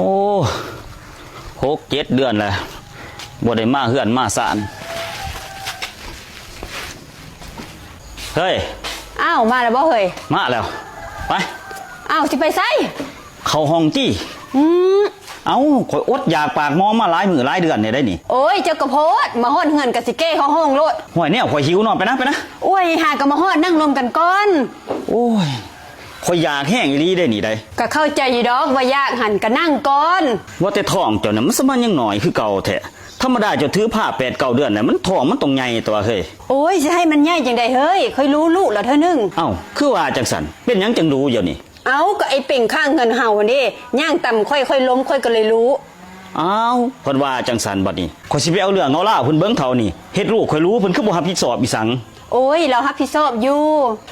โอ้6-7 เดือนแล้วบ่ได้มาเฮือนมาศาลเฮ้ยอ้าวมาแล้วบ่เฮ้ยมาแล้วไปอ้าวสิไปไสเข้าห้องจี้เอ้าข่อยอดอยากปากมองมาหลายมื้อหลายเดือนเนี่ยได้นี่โอ้ยเจ้ากระโพดมาฮ้อนเฮือนกะสิเก้เข้าห้องโลดห่วยแนวข่อยหิวนอนไปนะโอ้ยหาก็มาฮ้อนนั่งรวมกันก่อนโอ้ยข่อยอยากแห้งอีหลีได้นี่ได้ก็เข้าใจอยู่ดอกว่ายากหันก็นั่งก่อนว่าแต่ท้องเจ้าน่ะมันสมันยังน้อยคือเก่าแท้ธรรมดาเจ้าถือผ้า8-9 เดือนน่ะมันท้องมันต้องใหญ่ตัวเฮ้ยโอ้ยสิให้มันใหญ่จังได๋เฮ้ยค่อยรู้ลูกแล้วเธอนึงเอ้าคือว่าจังซั่นเป็นหยังจังรู้อยู่นี่เอ้าก็ไอ้เป่งข้างเงินเฮาหั่นดิย่างต่ำค่อยๆล้มค่อยก็เลยรู้อ้าวเพิ่นว่าจังซั่นบัดนี้ข่อยสิไปเอาเรื่องเอาล่าเพิ่นเบิ่งเท่านี่เฮ็ดลูกข่อยรู้เพิ่นคือบ่รับผิดชอบอีสังโอ้ยเรารับผิดชอบอยู่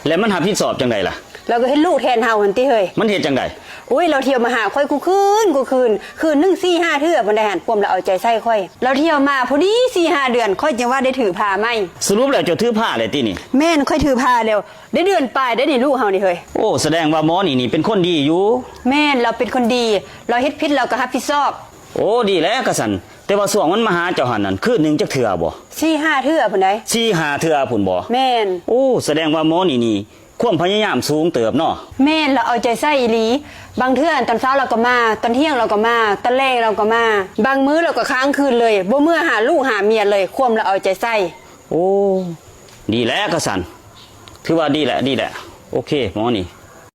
แล้วมันรับผิดชอบจังไดล่ะเราก็เฮ็ดลูกแทนเฮาหั่นติเฮ้ยมันเฮ็ดจังไดโอ้ยเราเที่ยวมาหาค่อยกูคืนนึง 4-5 เทื่อบ่ได้หันความเราเอาใจใส่ค่อยเราเที่ยวมาพอดี 4-5 เดือนค่อยจังว่าได้ถือผ้าไหมสรุปแล้วเจ้าถือผ้าเลยตินี่แม่นค่อยถือผ้าแล้วได้เดือนปลายได้นี่ลูกเฮานี่เฮ้ยโอ้แสดงว่าหมอนี่เป็นคนดีอยู่แม่นเราเป็นคนดีเราเฮ็ดผิดเราก็รับผิดชอบโอ้ดีแล้วกะสันแต่ว่าช่วงมันมาหาเจ้าหันนั่นคืนนึงจักเทื่อบ่ 4-5 เทื่อพุ่นใด 4-5 เทื่อพุ่นบ่แม่นโอ้แสดงว่าหมอนี่ความพยายามสูงเติบเนาะแม่นเราเอาใจใส่อีหลีบางเทื่อตอนเช้าเราก็มาตอนเที่ยงเราก็มาตอนแลงเราก็มาบางมื้อเราก็ค้างคืนเลยบ่เมื่อหาลูกหาเมียเลยความเราเอาใจใส่โอ้ดีแล้วกะสันถือว่าดีแหละโอเคหมอนี่